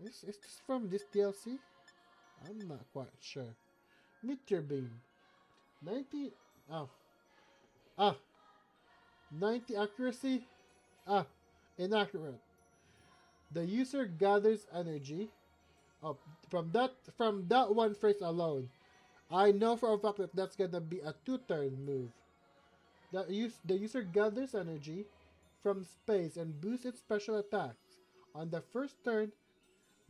Is this from this DLC? I'm not quite sure. Meteor beam. 90. Oh. Ah. 90 accuracy. Ah. Inaccurate. The user gathers energy. Oh, from that one phrase alone, I know for a fact that that's gonna be a two-turn move. The user gathers energy from space and boosts its special attacks on the first turn,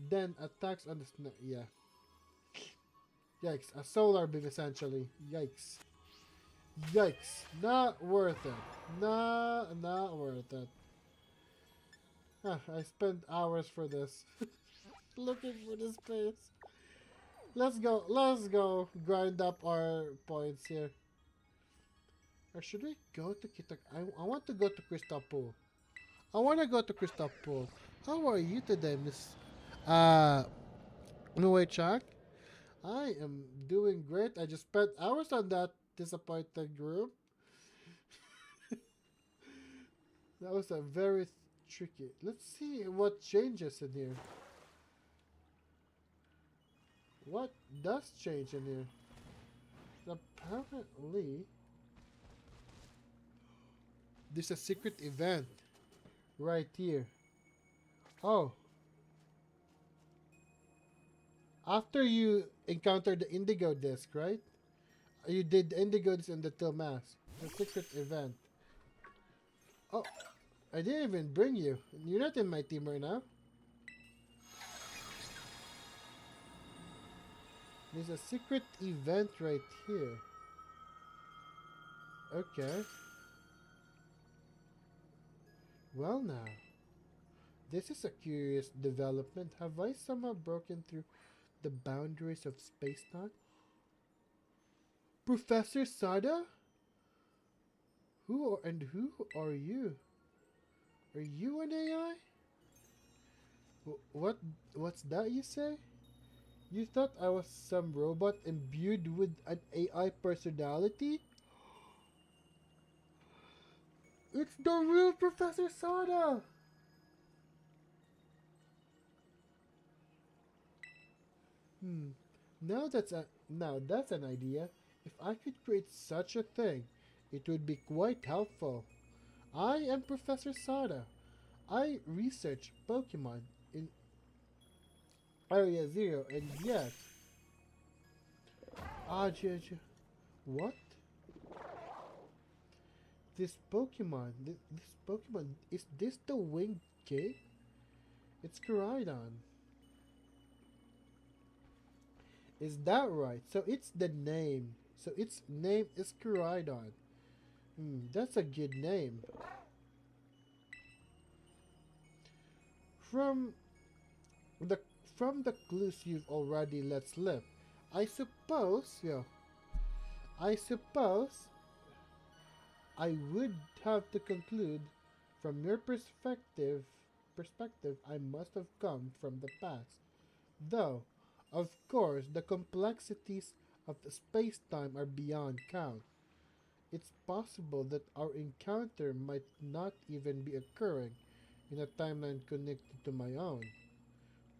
then attacks on the yeah. Yikes! A solar beam essentially. Yikes! Yikes! Not worth it. Not worth it. I spent hours for this, looking for this space. Let's go. Let's go. Grind up our points here. Or should we go to Kitak? I want to go to Crystal Pool. I want to go to Crystal Pool. How are you today, Miss? Uh, Nue Chak? I am doing great. I just spent hours on that disappointed group. That was a very tricky. Let's see what changes in here. What does change in here? Apparently, there's a secret event right here. Oh, after you encounter the Indigo disc, right? You did the Indigo disc and the Till Mask. The secret event. Oh, I didn't even bring you. You're not in my team right now. There's a secret event right here. Okay. Well now. This is a curious development. Have I somehow broken through the boundaries of space-time? Professor Sada? Who are you? Are you an AI? What's that you say? You thought I was some robot imbued with an AI personality? It's the real Professor Sada! Hmm. Now that's an idea. If I could create such a thing, it would be quite helpful. I am Professor Sada. I research Pokemon in Area Zero, and yet, what? This Pokemon, is this the winged king? It's Koraidon. Is that right? So it's the name. So its name is Koraidon. That's a good name. From the from the clues you've already let slip, I suppose, I suppose I would have to conclude from your perspective I must have come from the past. Though, of course, the complexities of space-time are beyond count. It's possible that our encounter might not even be occurring in a timeline connected to my own.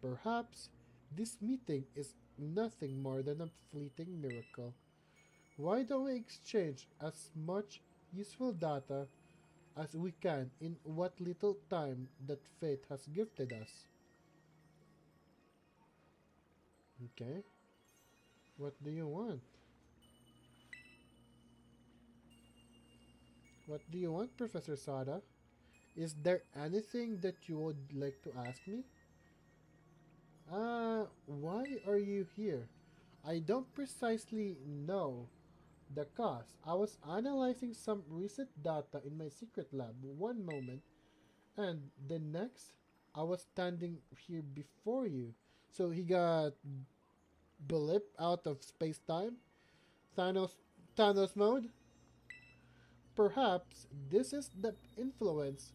Perhaps this meeting is nothing more than a fleeting miracle. Why don't we exchange as much useful data as we can in what little time that fate has gifted us? Okay, what do you want? What do you want, Professor Sada? Is there anything that you would like to ask me? Why are you here? I don't precisely know the cause. I was analyzing some recent data in my secret lab one moment, and the next, I was standing here before you. So he got blip out of space time? Thanos, Thanos mode? Perhaps this is the influence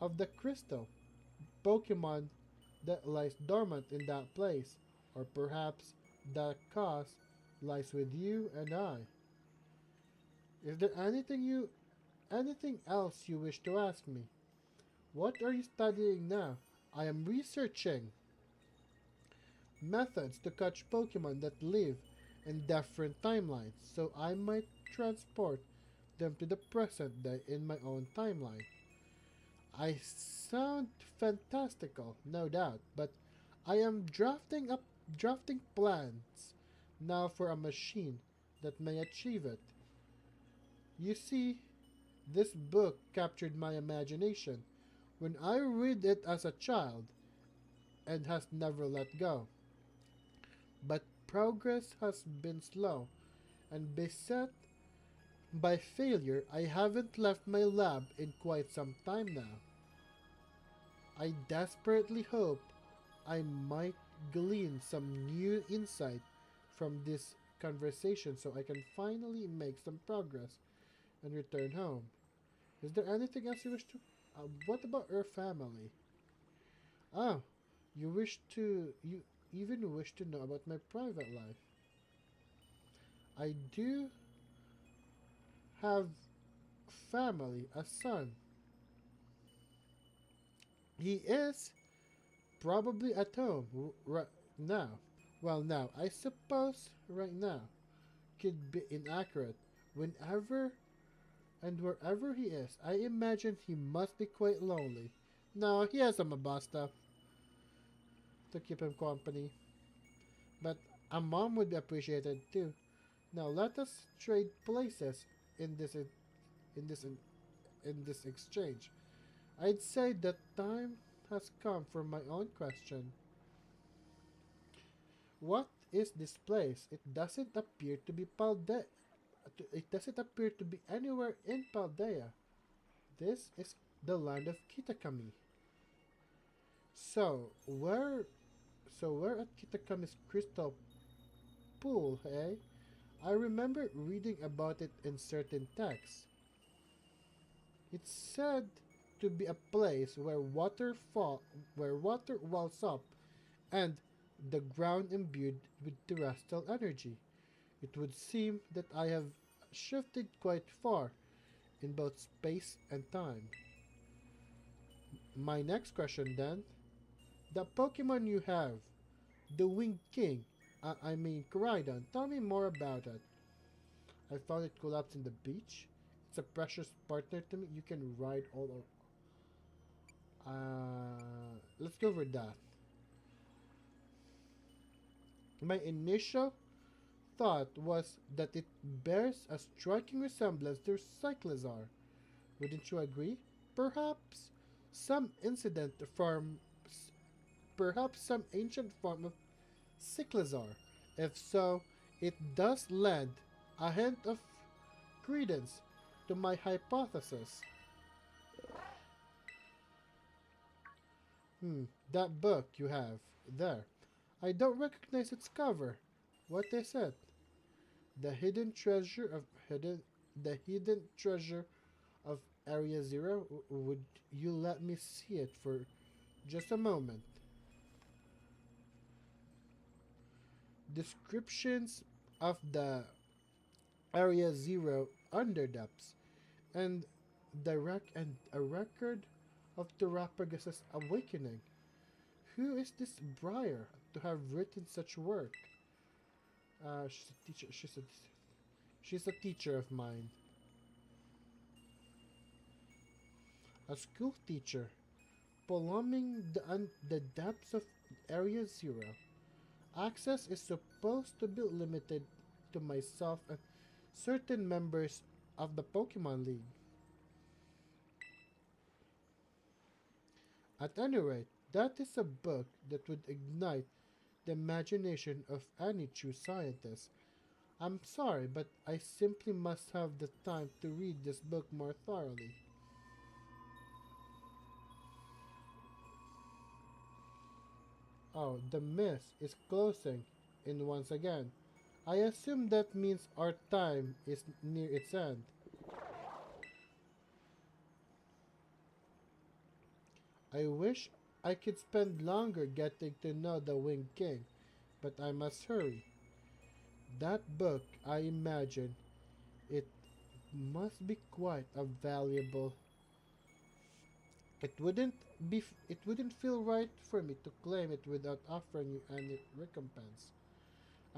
of the crystal Pokemon that lies dormant in that place, or perhaps the cause lies with you and I. Is there anything else you wish to ask me? What are you studying now? I am researching. methods to catch Pokemon that live in different timelines, so I might transport them to the present day in my own timeline. I sound fantastical, no doubt, but I am drafting plans now for a machine that may achieve it. You see, this book captured my imagination when I read it as a child and has never let go. But progress has been slow, and beset by failure, I haven't left my lab in quite some time now. I desperately hope I might glean some new insight from this conversation so I can finally make some progress and return home. Is there anything else you wish to? What about your family? Oh, you even wish to know about my private life. I do have family, a son. He is probably at home right now. Well, now, I suppose right now could be inaccurate. Whenever and wherever he is, I imagine he must be quite lonely. No, he has some Mabasta to keep him company. But a mom would appreciate it too. Now let us trade places in this in this in this exchange. I'd say that time has come for my own question. What is this place? It doesn't appear to be Paldea. It doesn't appear to be anywhere in Paldea. This is the land of Kitakami. So where where at Kitakami's crystal pool, eh? I remember reading about it in certain texts. It's said to be a place where water wells up and the ground imbued with terrestrial energy. It would seem that I have shifted quite far in both space and time. My next question then, the Pokemon you have, the Winged King, I mean Koraidon, tell me more about it. I found it collapsed in the beach. It's a precious partner to me. You can ride all over. Let's go over that. My initial thought was that it bears a striking resemblance to Cyclizar. Wouldn't you agree? Perhaps some incident from, perhaps some ancient form of Cyclizar. If so, it does lend a hint of credence to my hypothesis. That book you have there. I don't recognize its cover. What is it? The hidden treasure of hidden the hidden treasure of Area Zero? Would you let me see it for just a moment? Descriptions of the Area Zero underdepths and and a record of Terrapagus' awakening. Who is this Briar to have written such work? She's a teacher. She's a teacher of mine. A school teacher, plumbing the depths of Area Zero. Access is supposed to be limited to myself and certain members of the Pokemon League. At any rate, that is a book that would ignite the imagination of any true scientist. I'm sorry, but I simply must have the time to read this book more thoroughly. Oh, the mist is closing in once again. I assume that means our time is near its end. I wish I could spend longer getting to know the Winged King, but I must hurry. That book, I imagine, it must be quite a valuable. It wouldn't it wouldn't feel right for me to claim it without offering you any recompense.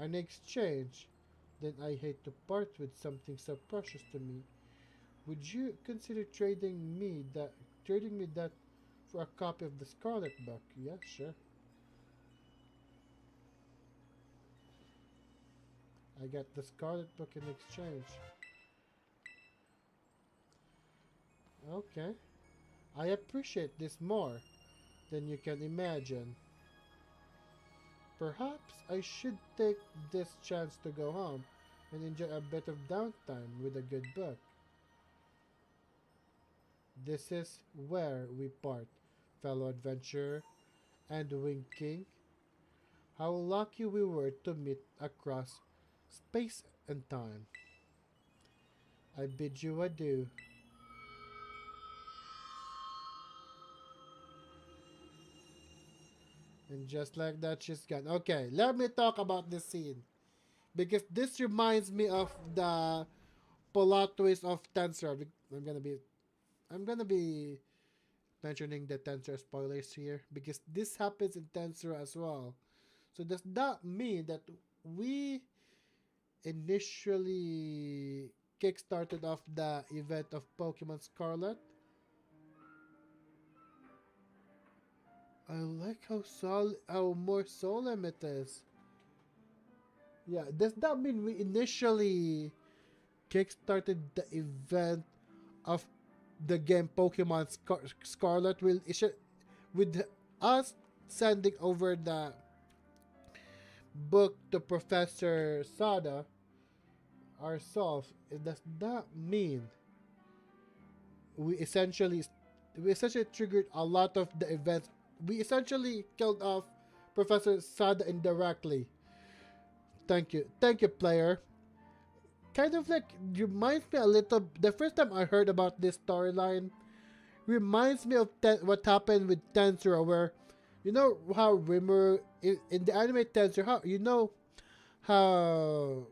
In exchange, then I hate to part with something so precious to me. Would you consider trading me that for a copy of the Scarlet Book? Yeah, sure. I got the Scarlet Book in exchange. Okay. I appreciate this more than you can imagine. Perhaps I should take this chance to go home and enjoy a bit of downtime with a good book. This is where we part, fellow adventurer, and winking. How lucky we were to meet across space and time. I bid you adieu. And just like that, she's gone. Okay, let me talk about this scene. Because this reminds me of the plot twist of Tensor. I'm gonna be mentioning the Tensor spoilers here because this happens in Tensor as well. So does that mean that we initially kickstarted off the event of Pokemon Scarlet? I like how more solemn it is. Yeah, does that mean we initially kickstarted the event of the game Pokemon Scarlet with us sending over the book to Professor Sada ourselves? Does that mean we essentially we essentially triggered a lot of the events? We essentially killed off Professor Sada indirectly. Thank you, player. Kind of like reminds me a little. The first time I heard about this storyline reminds me of what happened with Tensura, where you know how Rimuru in the anime Tensura, how you know how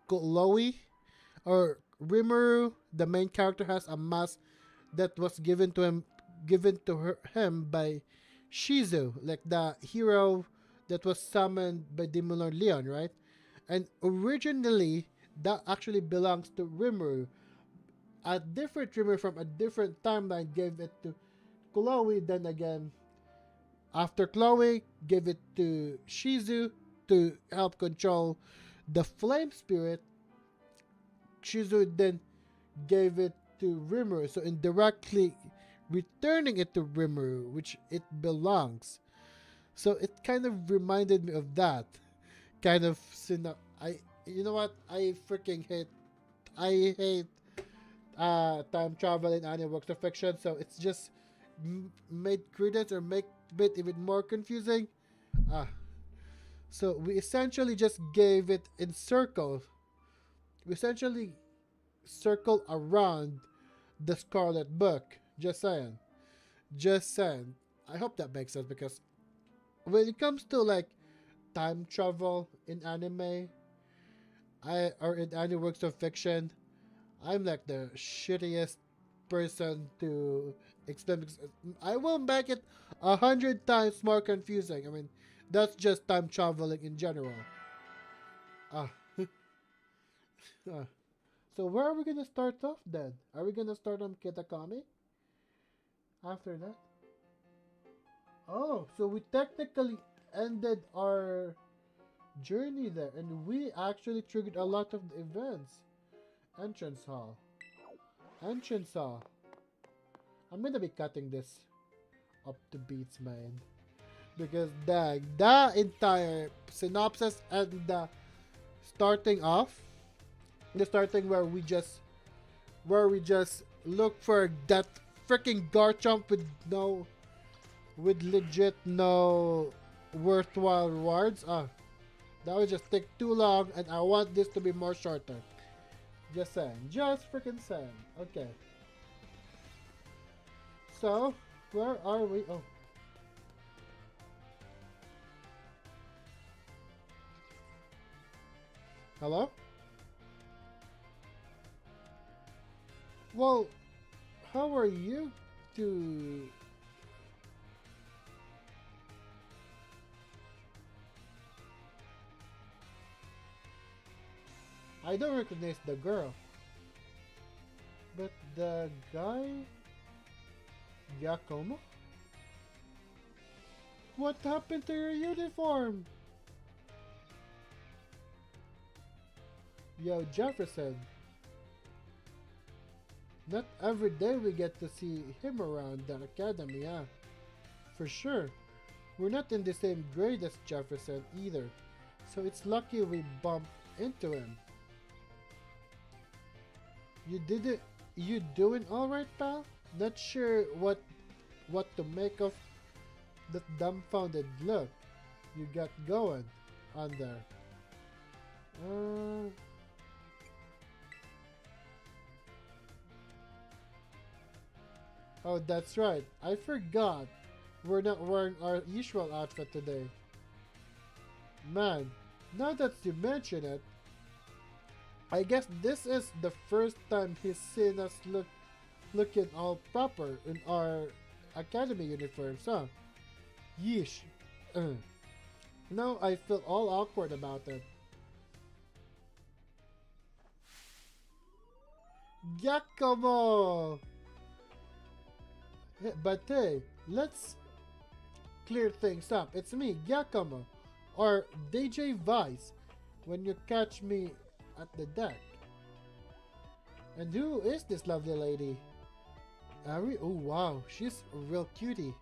Chloe or Rimuru, the main character, has a mask that was given to him by Shizu, like the hero that was summoned by Demon Lord Leon, right? And originally, that actually belongs to Rimuru. A different Rimuru from a different timeline gave it to Chloe. Then again, after Chloe gave it to Shizu to help control the flame spirit, Shizu then gave it to Rimuru. So indirectly returning it to Rimuru, which it belongs. So it kind of reminded me of that kind of I you know what I hate time travel in anime works of fiction. So it's just made credence or make it even more confusing. Ah, so we essentially just gave it in circles. We essentially circle around the Scarlet Book. Just saying. Just saying. I hope that makes sense because when it comes to like time travel in anime, or in any works of fiction, I'm like the shittiest person to explain because I will make it 100 times more confusing. I mean, that's just time traveling in general. Ah, ah. So where are we gonna start off then? Are we gonna start on Kitakami? After that? Oh, so we technically ended our journey there, and we actually triggered a lot of the events. Entrance hall. Entrance hall. I'm gonna be cutting this up to beats, man. Because the entire synopsis and the starting off, the starting where we just look for that freaking Garchomp with legit no worthwhile rewards. That would just take too long, and I want this to be more shorter. Just saying. Just freaking saying. Okay. So, where are we? Oh. Hello? Well, how are you to... I don't recognize the girl. But the guy... Giacomo? What happened to your uniform? Yo, Jefferson. Not every day we get to see him around the academy, huh? For sure. We're not in the same grade as Jefferson either, so it's lucky we bumped into him. You did it. You doing alright, pal? Not sure what to make of that dumbfounded look you got going on there. Oh, that's right. I forgot. We're not wearing our usual outfit today. Man, now that you mention it, I guess this is the first time he's seen us looking all proper in our academy uniforms, huh? Yeesh. Now I feel all awkward about it. Giacomo! But hey, let's clear things up. It's me, Giacomo, or DJ Vice, when you catch me at the deck. And who is this lovely lady? Ari? Oh wow, she's a real cutie.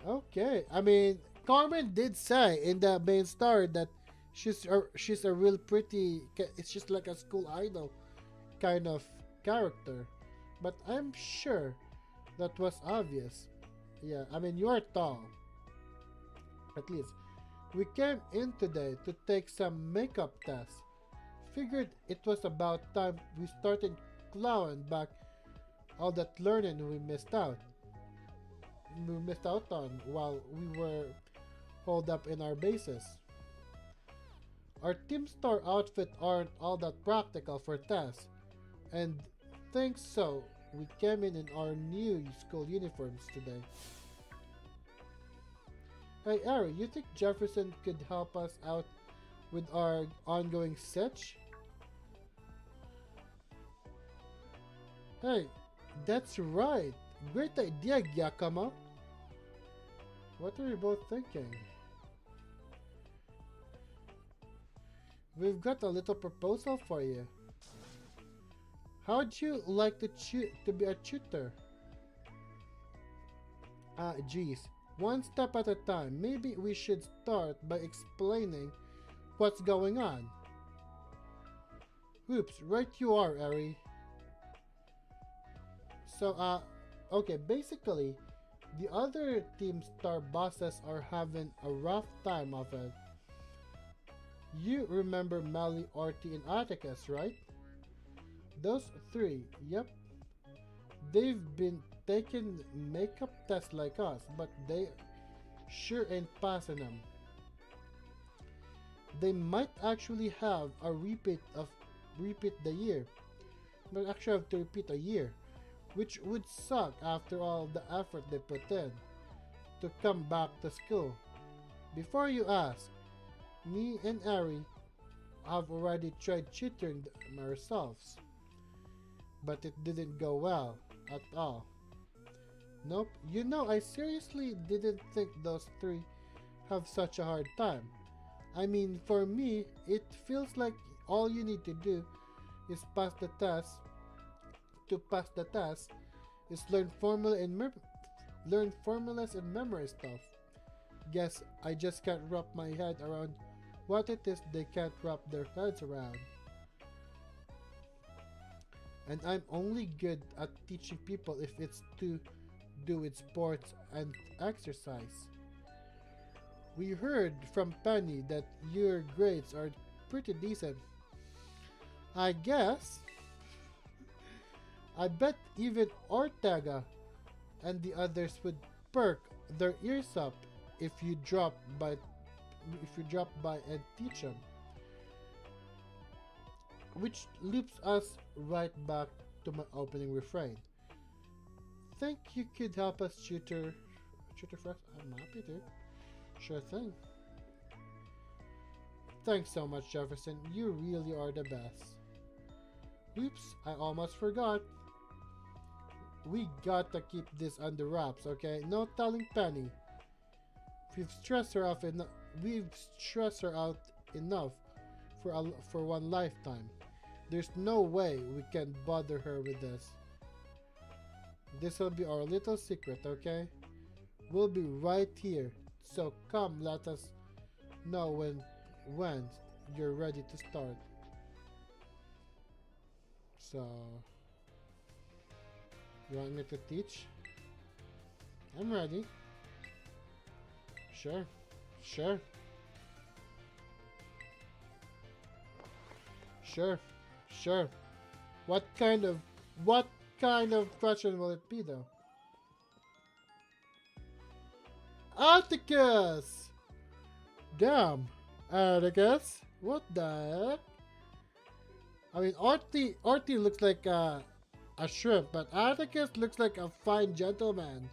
Okay, I mean, Carmen did say in the main story that she's a real pretty. It's just like a school idol kind of character, but I'm sure that was obvious. Yeah, I mean, you are tall. At least. We came in today to take some makeup tests. Figured it was about time we started clawing back all that learning we missed out. We missed out on while we were holed up in our bases. Our Team Star outfit aren't all that practical for tests, and think so. We came in our new school uniforms today. Hey Ari, you think Jefferson could help us out with our ongoing search? Hey, that's right. Great idea, Giacomo. What are we both thinking? We've got a little proposal for you. How'd you like to be a tutor? Geez. One step at a time. Maybe we should start by explaining what's going on. Oops, right you are, Ari. So, okay, basically, the other Team Star bosses are having a rough time of it. You remember Mally, Orty, and Atticus, right? Those three, yep. They've been taking makeup tests like us, but they sure ain't passing them. They might actually have a repeat the year. But actually have to repeat a year, which would suck after all the effort they put in to come back to school. Before you ask, me and Ari have already tried tutoring them ourselves, but it didn't go well at all. Nope, you know, I seriously didn't think those three have such a hard time. I mean, for me, it feels like all you need to do is pass the test. To pass the test is learn formulas and memory stuff. Guess I just can't wrap my head around what it is they can't wrap their heads around. And I'm only good at teaching people if it's to do with sports and exercise. We heard from Penny that your grades are pretty decent. I guess. I bet even Ortega and the others would perk their ears up if you drop by and teach them. Which loops us right back to my opening refrain. think you could help us tutor for us? I'm happy to. Sure thing. Thanks so much, Jefferson. You really are the best. Oops, I almost forgot. We gotta keep this under wraps, okay? No telling Penny. We've stressed her out enough. We've stressed her out enough for one lifetime. There's no way we can bother her with this. This will be our little secret, okay? We'll be right here. So come, let us know when you're ready to start. So, you want me to teach? I'm ready. Sure. Sure. Sure. Sure. What kind of question will it be though? Atticus! Damn. Atticus? What the heck? I mean, Artie looks like a shrimp, but Atticus looks like a fine gentleman.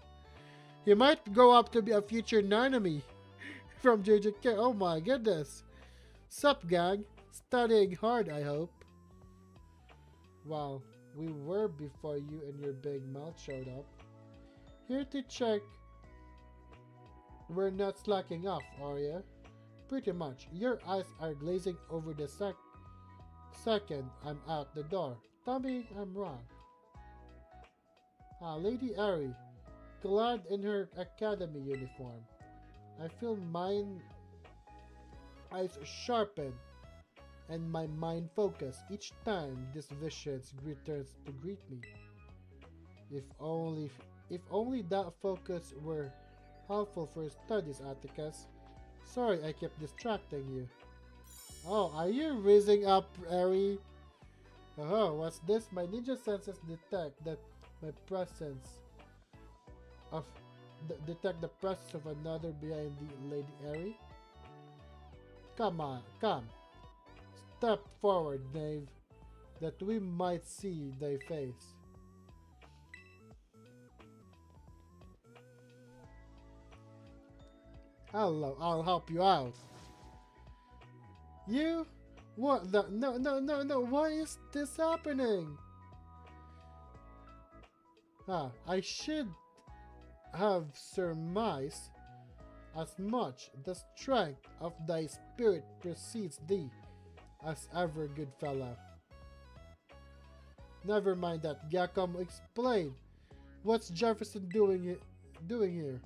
He might grow up to be a future Nanami from JJK. Oh my goodness. Sup, gang? Studying hard, I hope. Wow, we were before you and your big mouth showed up. Here to check we're not slacking off, are ya? Pretty much. Your eyes are glazing over the second I'm out the door. Tell me I'm wrong. Lady Ari, clad in her academy uniform. I feel mine eyes sharpen and my mind focus each time this vision returns to greet me. If only that focus were helpful for studies, Atticus. Sorry I kept distracting you. Oh, are you raising up, Ari? Oh, what's this? My ninja senses detect that my presence of detect the presence of another behind the Lady Ari. Come on, come. Step forward, knave, that we might see thy face. Hello, I'll help you out. You? What the? No, why is this happening? I should have surmised as much. The strength of thy spirit precedes thee, as ever, good fellow. Never mind that, Giacomo, explain. What's Jefferson doing here?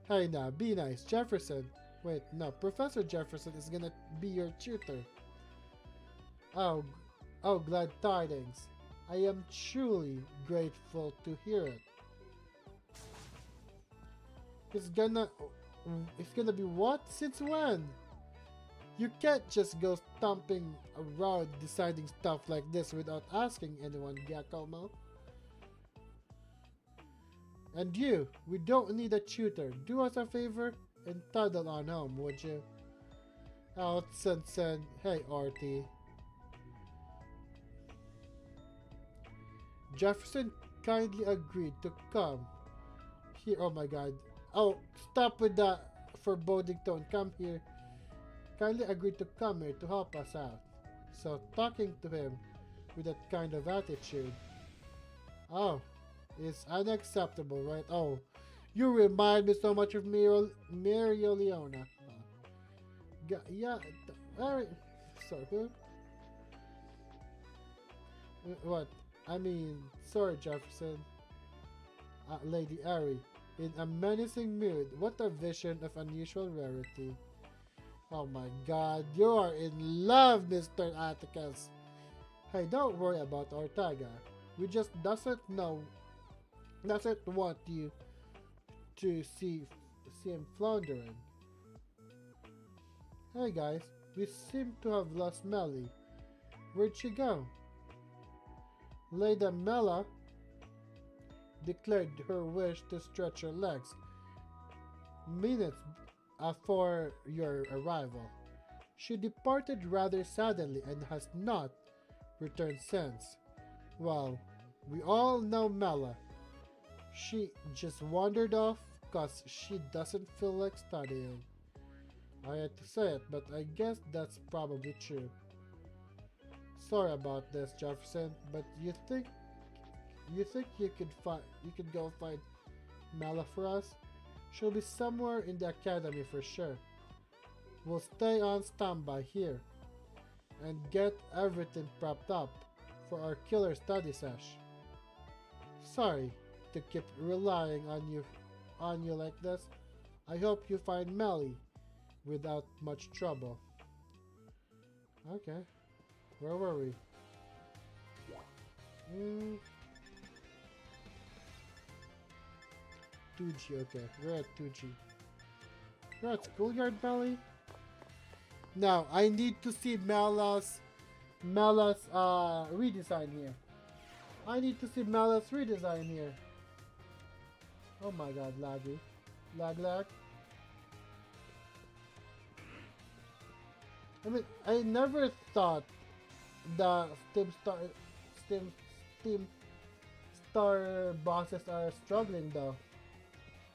Hey now, be nice, Jefferson. Wait, no, Professor Jefferson is gonna be your tutor. Oh, glad tidings. I am truly grateful to hear it. It's gonna be what? Since when? You can't just go stomping around deciding stuff like this without asking anyone, Giacomo. And you, we don't need a tutor. Do us a favor and toddle on home, would you? Oh, Sen. Hey, Artie. Jefferson kindly agreed to come here. Oh my god. Oh, stop with that foreboding tone. Come here. Kindly agreed to come here to help us out. So, talking to him with that kind of attitude. Oh, it's unacceptable, right? Oh, you remind me so much of Mario Leona. Yeah, alright. Sorry, who? What? I mean, sorry, Jefferson. Lady Ari, in a menacing mood. What a vision of unusual rarity. Oh my god, you are in love, Mr. Atticus. Hey, don't worry about Ortega. We just doesn't want you to see him floundering. Hey guys, we seem to have lost Melly. Where'd she go? Lady Mela declared her wish to stretch her legs minutes for your arrival. She departed rather suddenly and has not returned since. Well, we all know Mela. She just wandered off because she doesn't feel like studying. I had to say it, but I guess that's probably true. Sorry about this, Jefferson, but you think you could go find Mala for us? She'll be somewhere in the academy for sure. We'll stay on standby here and get everything prepped up for our killer study sesh. Sorry to keep relying on you like this. I hope you find Melly without much trouble. Okay. Where were we? 2G, okay. We're at 2G. We're at Schoolyard Valley? Now, I need to see Mala's redesign here. I need to see Mala's redesign here. Oh my god, laggy. Lag. I mean, I never thought the Steam Star bosses are struggling though.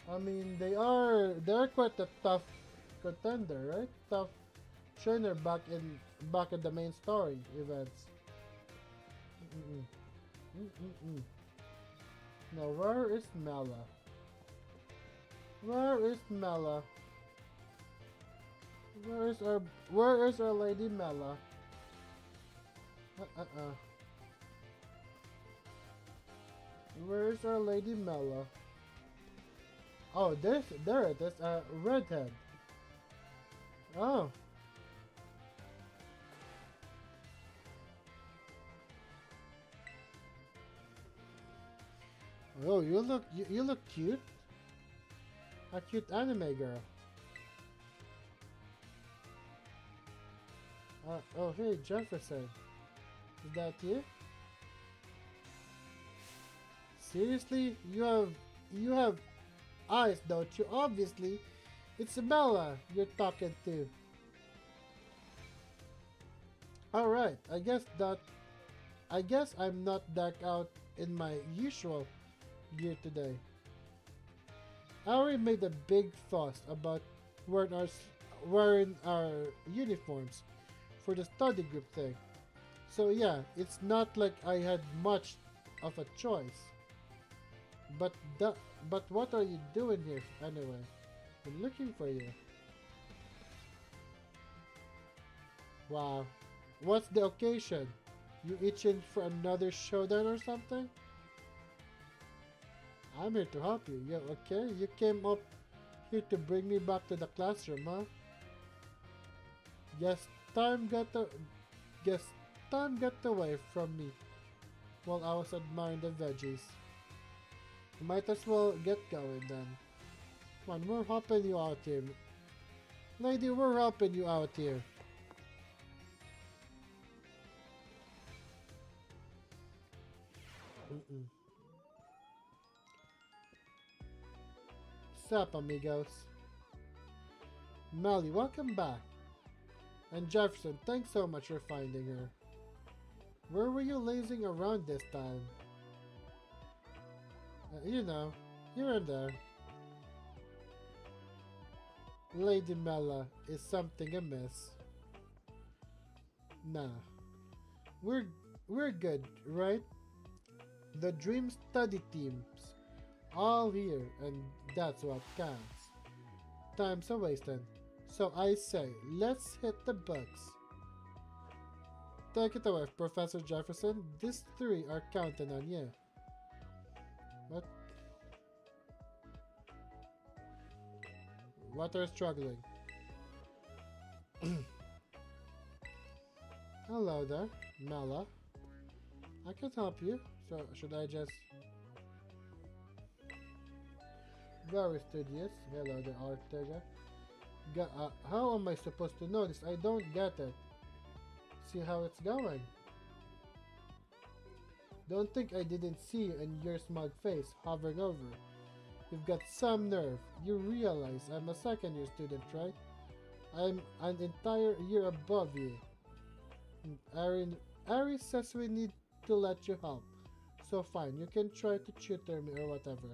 I mean, they're quite a tough contender, right? Tough trainer back in the main story events. Now, where is Mela? Where is Mela? Where is our Lady Mela? Where is our Lady Mela? Oh, there it is, redhead. Oh. Oh, you look cute. A cute anime girl. Oh hey Jefferson, is that you? Seriously, you have eyes, don't you? Obviously, it's Bella you're talking to. All right, I guess I'm not decked out in my usual gear today. Ari made a big fuss about wearing our uniforms for the study group thing. So yeah, it's not like I had much of a choice. But what are you doing here anyway? I'm looking for you. Wow. What's the occasion? You itching for another showdown or something? I'm here to help you. Yeah, okay. You came up here to bring me back to the classroom, huh? Guess time got away from me while I was admiring the veggies. Might as well get going then. Come on, we're helping you out here. Lady, we're helping you out here. Sup, amigos? Melly, welcome back. And Jefferson, thanks so much for finding her. Where were you lazing around this time? You know, here and there. Lady Mela, is something amiss? Nah. We're good, right? The Dream Study teams all here, and that's what counts. Time's a wasting. So I say, let's hit the books. Take it away, Professor Jefferson. These three are counting on you. What? What are struggling? Hello there, Mela. I can help you. So should I just... Very studious. Hello there, Ortega. How am I supposed to know this? I don't get it. See how it's going. Don't think I didn't see you and your smug face hovering over. You've got some nerve. You realize I'm a second year student, right? I'm an entire year above you. Ari says we need to let you help. so fine. You can try to tutor me or whatever.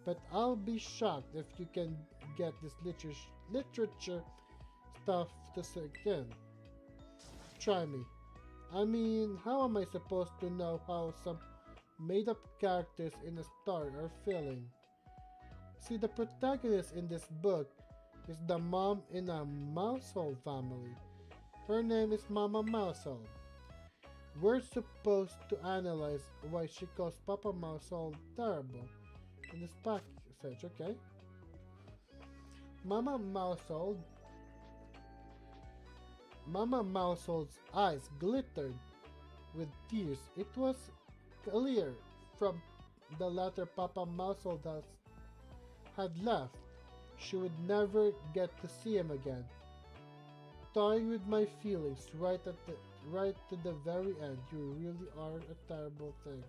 But I'll be shocked if you can get this literature stuff to sink in. Try me. I mean, how am I supposed to know how some made-up characters in a story are feeling? See, the protagonist in this book is the mom in a Mousehole family. Her name is Mama Mousehole. We're supposed to analyze why she calls Papa Mousehole terrible in this passage, okay? Mama Mousehole's eyes glittered with tears. It was clear from the letter Papa Mousehole had left. She would never get to see him again. Toying with my feelings right to the very end. You really are a terrible thing.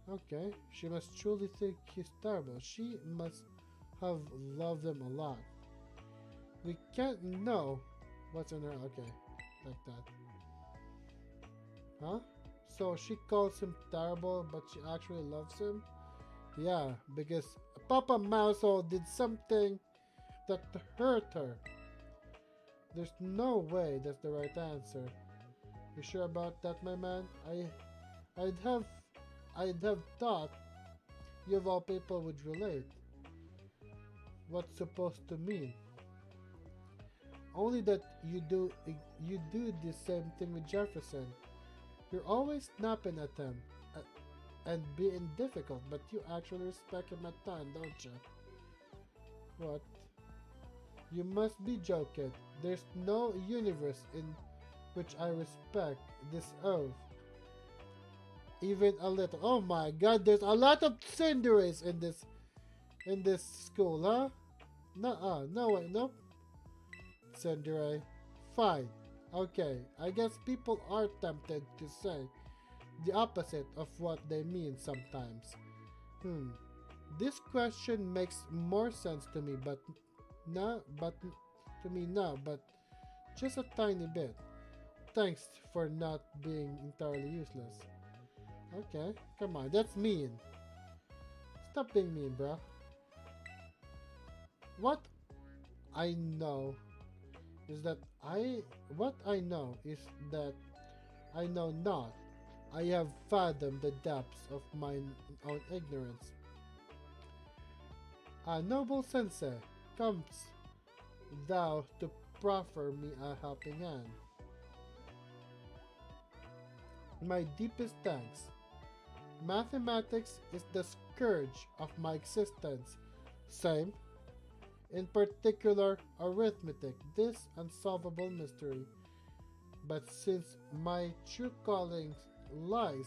Okay, she must truly think he's terrible. She must have loved him a lot. We can't know what's in her. Okay, like that. Huh? So she calls him terrible, but she actually loves him? Yeah, because Papa Mousehole did something that hurt her. There's no way that's the right answer. You sure about that, my man? I'd have thought you of all people would relate. What's supposed to mean? Only that you do the same thing with Jefferson. You're always snapping at him and being difficult, but you actually respect him at times, don't you? What? You must be joking. There's no universe in which I respect this oath. Even a little. Oh my god, there's a lot of cinderies in this school, huh? No way, nope. Cindere. Fine. Okay, I guess people are tempted to say the opposite of what they mean sometimes. This question makes more sense to me, but just a tiny bit. Thanks for not being entirely useless. Okay, come on, that's mean. Stop being mean, bro. What I know is that I know not. I have fathomed the depths of my own ignorance. Noble sensei, comes thou to proffer me a helping hand. My deepest thanks. Mathematics is the scourge of my existence. Same. In particular, arithmetic, this unsolvable mystery. But since my true calling lies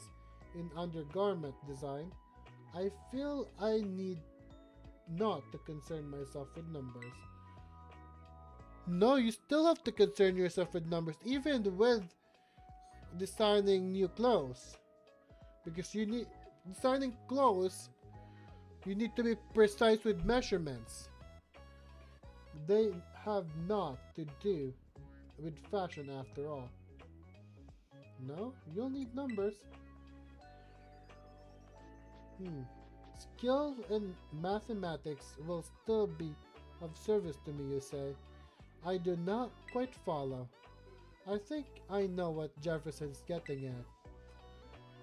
in undergarment design, I feel I need not to concern myself with numbers. No, you still have to concern yourself with numbers, even with designing new clothes. Because designing clothes, you need to be precise with measurements. They have not to do with fashion after all. No, you'll need numbers. Skill in mathematics will still be of service to me, you say. I do not quite follow. I think I know what Jefferson's getting at.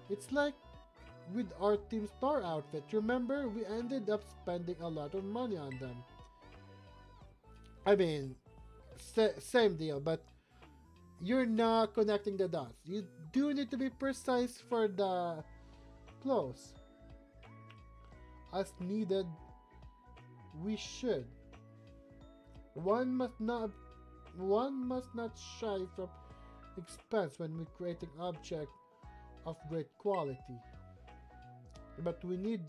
It's like with our Team Star outfit. Remember, we ended up spending a lot of money on them. I mean, same deal, but you're not connecting the dots. You do need to be precise for the clothes. As needed, we should. One must not shy from expense when we're creating objects of great quality. But we need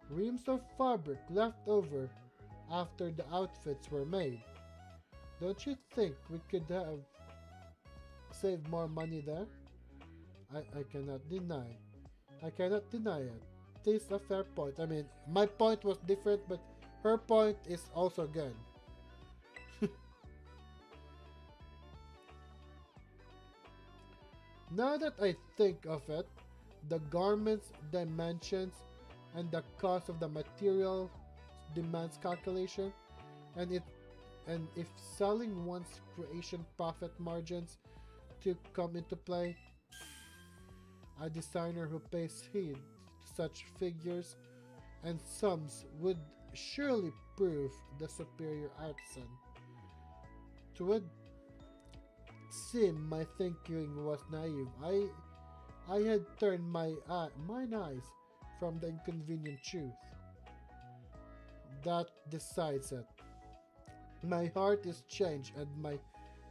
reams of fabric left over after the outfits were made. Don't you think we could have saved more money there? I cannot deny. I cannot deny it. It is a fair point. I mean, my point was different, but her point is also good. Now that I think of it, the garment's dimensions and the cost of the material demands calculation, and if selling one's creation profit margins to come into play, a designer who pays heed to such figures and sums would surely prove the superior artisan. To would seem my thinking was naive. I had turned mine eyes from the inconvenient truth. That decides it. My heart is changed and my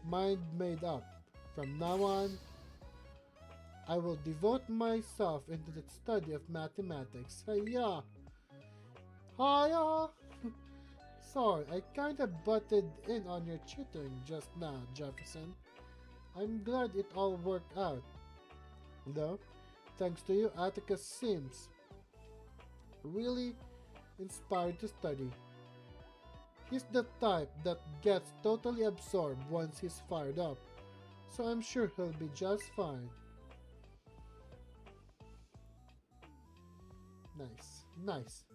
mind made up. From now on, I will devote myself into the study of mathematics. Hiya! Hiya! Sorry, I kinda butted in on your tutoring just now, Jefferson. I'm glad it all worked out. Though, thanks to you, Atticus seems really inspired to study. He's the type that gets totally absorbed once he's fired up, so I'm sure he'll be just fine. Nice, nice.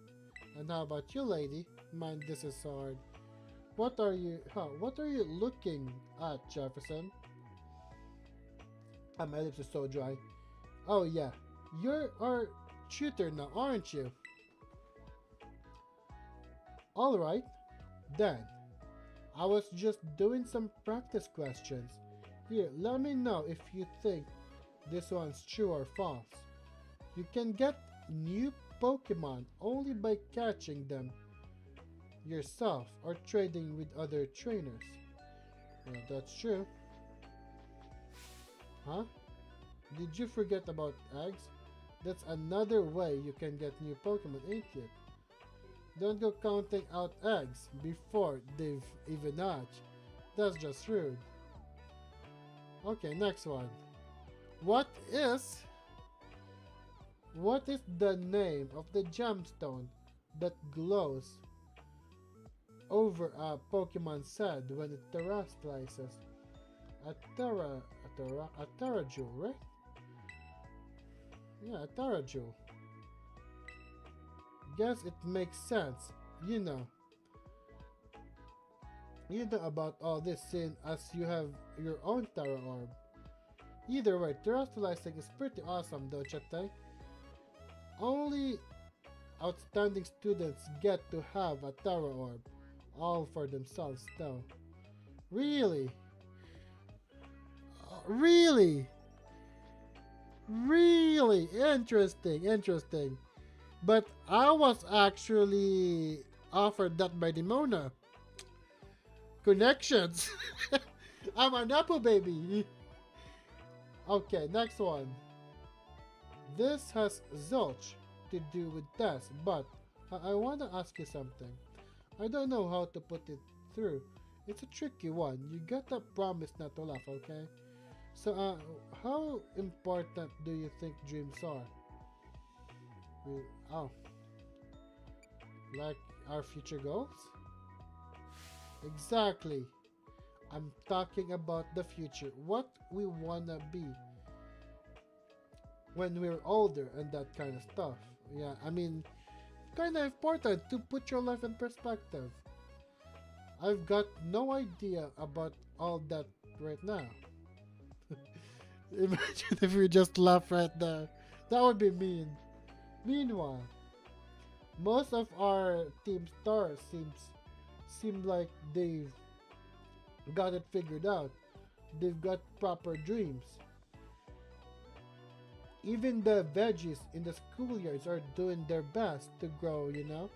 And how about you, lady? Mind, this is hard. What are you looking at, Jefferson? My lips are so dry. Oh yeah, you're our tutor now, aren't you? Alright, then. I was just doing some practice questions. Here, let me know if you think this one's true or false. You can get new Pokemon only by catching them yourself or trading with other trainers. Well, that's true. Huh? Did you forget about eggs? That's another way you can get new Pokemon, ain't it? Don't go counting out eggs before they've even hatched. That's just rude. Okay, next one. What is the name of the gemstone that glows over a Pokemon's head when it terrestrializes? A Terrajewel, right? Yeah, a Terrajewel. Guess it makes sense. You know about all this seeing as you have your own Terra Orb. Either way, terrestrializing is pretty awesome, don't you think? Only outstanding students get to have a Terra Orb, all for themselves though. Really? Really? Really? Interesting. But I was actually offered that by Demona. Connections. I'm an Apple baby. Okay, next one. This has zilch to do with Tess, but I want to ask you something. I don't know how to put it through. It's a tricky one. You gotta promise not to laugh, okay? So, how important do you think dreams are? Oh, like our future goals? Exactly. I'm talking about the future. What we wanna be when we're older and that kind of stuff. Yeah, I mean, kind of important to put your life in perspective. I've got no idea about all that right now. Imagine if we just laugh right there. That would be mean. Meanwhile, most of our team stars seem like they've got it figured out. They've got proper dreams. Even the veggies in the schoolyards are doing their best to grow, you know?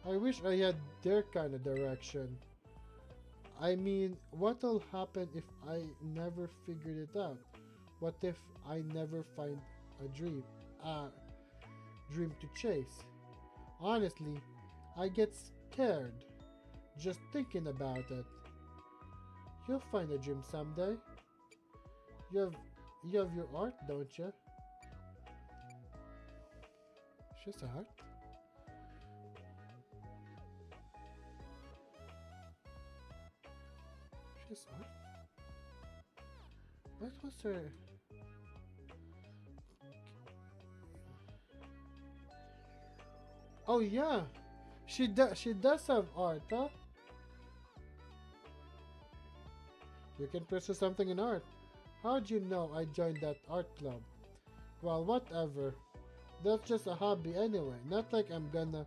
I wish I had their kind of direction. I mean, what'll happen if I never figured it out? What if I never find a dream to chase? Honestly, I get scared just thinking about it. You'll find a dream someday. You have your art, don't you? Just a heart. Just art. What was her? Oh yeah, she does have art, huh? You can pursue something in art. How'd you know I joined that art club? Well, whatever. That's just a hobby anyway. Not like I'm gonna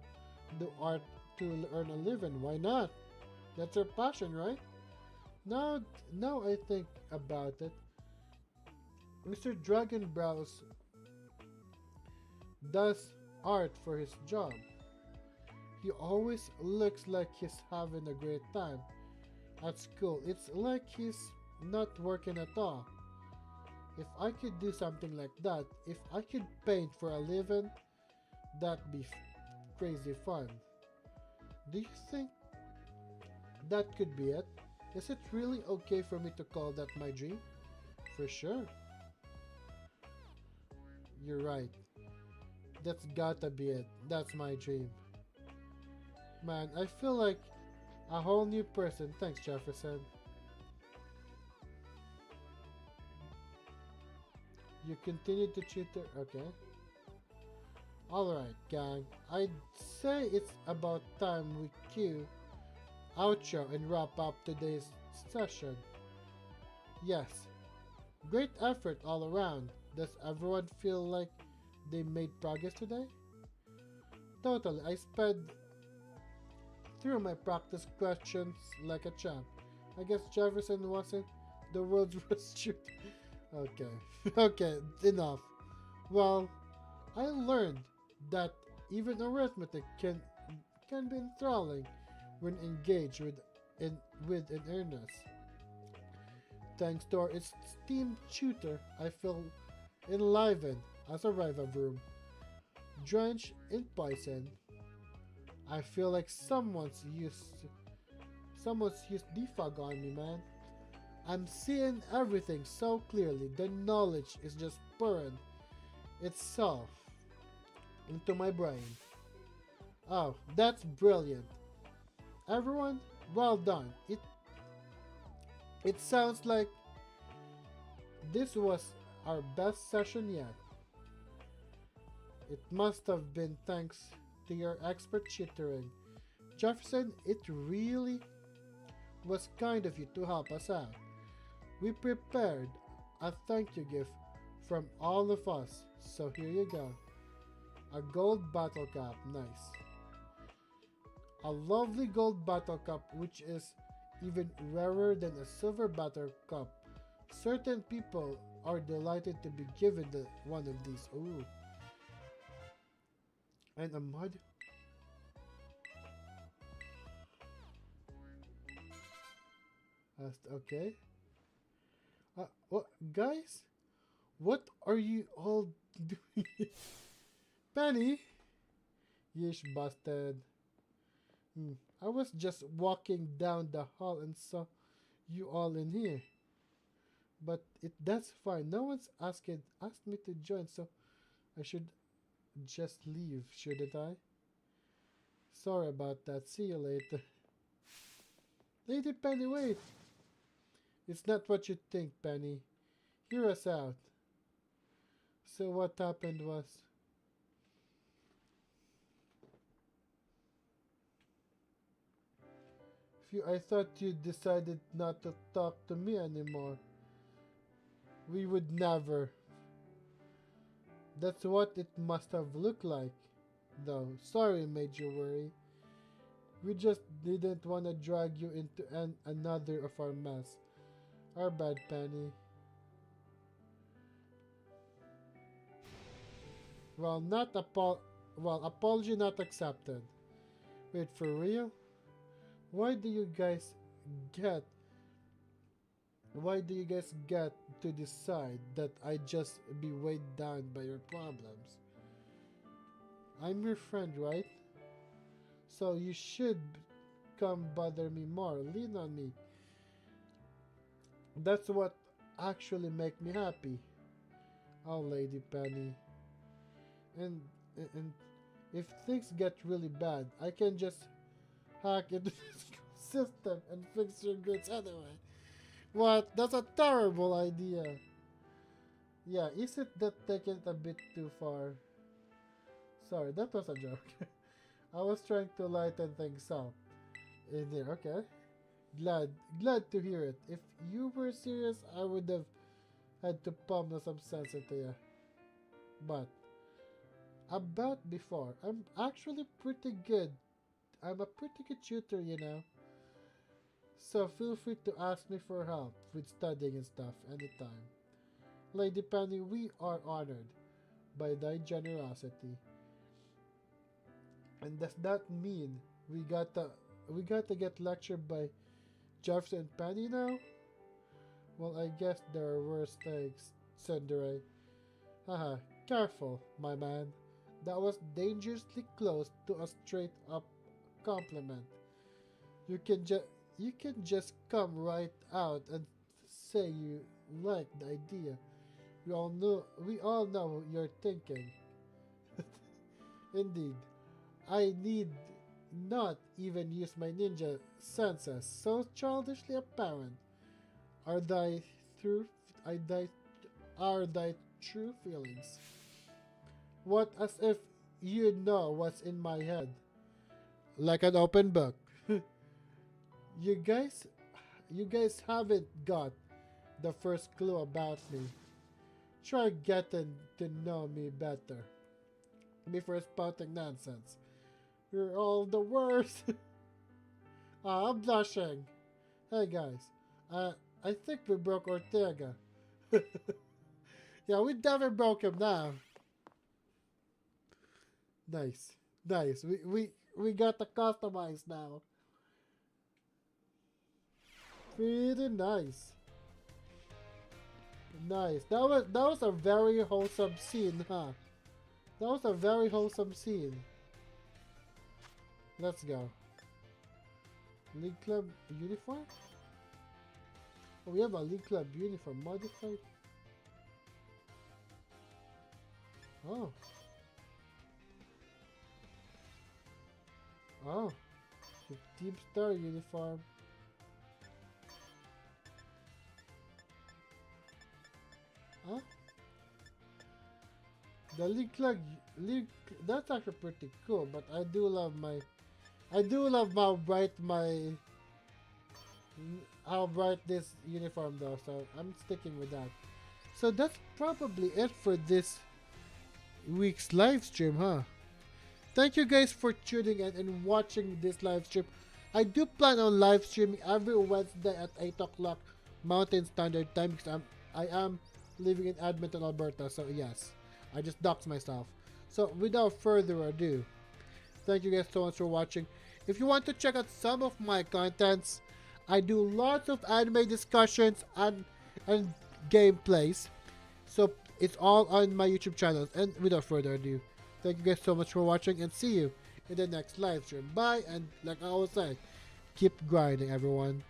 do art to earn a living. Why not? That's your passion, right? Now, now I think about it, Mr. Dragonbrowse does art for his job. He always looks like he's having a great time at school. It's like he's not working at all. If I could do something like that, if I could paint for a living, that'd be crazy fun. Do you think that could be it? Is it really okay for me to call that my dream? For sure. You're right. That's gotta be it. That's my dream. Man, I feel like a whole new person. Thanks, Jefferson. You continue to cheat. Okay. Alright, gang. I'd say it's about time we cue outro and wrap up today's session. Yes. Great effort all around. Does everyone feel like they made progress today? Totally. I sped through my practice questions like a champ. I guess Jefferson wasn't the world's worst shooter. Okay. Okay, enough. Well, I learned that even arithmetic can be enthralling when engaged with in earnest. Thanks to our esteemed tutor, I feel enlivened as I arrive at room. Drenched in poison, I feel like someone's used defog on me, man. I'm seeing everything so clearly. The knowledge is just pouring itself into my brain. Oh, that's brilliant. Everyone, well done. It sounds like this was our best session yet. It must have been thanks to your expert tutoring. Jefferson, it really was kind of you to help us out. We prepared a thank you gift from all of us, so here you go. A gold bottle cap, nice. A lovely gold bottle cup which is even rarer than a silver bottle cup. Certain people are delighted to be given one of these. Ooh. And a mud. Okay. What, guys? What are you all doing? Penny? Yeesh, busted. I was just walking down the hall and saw you all in here. But that's fine. No one's asked me to join, so I should just leave, shouldn't I? Sorry about that. See you later. Lady Penny, wait. It's not what you think, Penny. Hear us out. So what happened was... I thought you decided not to talk to me anymore. We would never. That's what it must have looked like, though. Sorry made you worry. We just didn't want to drag you into another of our mess. Our bad, Penny. Well, apology not accepted. Wait, for real? Why do you guys get to decide that I just be weighed down by your problems? I'm your friend, right? So you should come bother me more. Lean on me. That's what actually make me happy. Oh, Lady Penny. And and if things get really bad, I can just hack into the system and fix your grades anyway. What? That's a terrible idea. Yeah, is it that taking it a bit too far? Sorry, that was a joke. I was trying to lighten things up in here. Okay. Glad to hear it. If you were serious, I would have had to pummel some sense into you. But about before, I'm actually pretty good. I'm a pretty good shooter, you know. So feel free to ask me for help with studying and stuff anytime. Lady Penny, we are honored by thy generosity. And does that mean we gotta get lectured by Jefferson and Penny now? Well, I guess there are worse things, Tsundere. Haha, careful, my man. That was dangerously close to a straight up compliment. You can just come right out and say you like the idea. We all know what you're thinking. Indeed, I need not even use my ninja senses. So childishly apparent are thy true I thy are thy true feelings. What as if you know what's in my head, like an open book. You guys, you guys haven't got the first clue about me. Try getting to know me better before spouting nonsense. You're all the worst. I'm blushing. Hey guys, I think we broke Ortega. Yeah, we definitely broke him now. Nice, nice. We got the customized now. Pretty nice. Nice. That was a very wholesome scene, huh? That was a very wholesome scene. Let's go. League Club uniform? Oh, we have a League Club uniform modified. Oh. Oh. The Team Star uniform. Huh? The League, that's actually pretty cool, but I do love how bright this uniform though, so I'm sticking with that. So that's probably it for this week's live stream, huh? Thank you guys for tuning in and watching this live stream. I do plan on live streaming every Wednesday at 8 o'clock Mountain Standard Time because I am living in Edmonton, Alberta, so yes, I just doxed myself. So without further ado, thank you guys so much for watching. If you want to check out some of my contents, I do lots of anime discussions and gameplays. So it's all on my YouTube channel. And without further ado, thank you guys so much for watching and see you in the next live stream. Bye, and like I always say, keep grinding, everyone.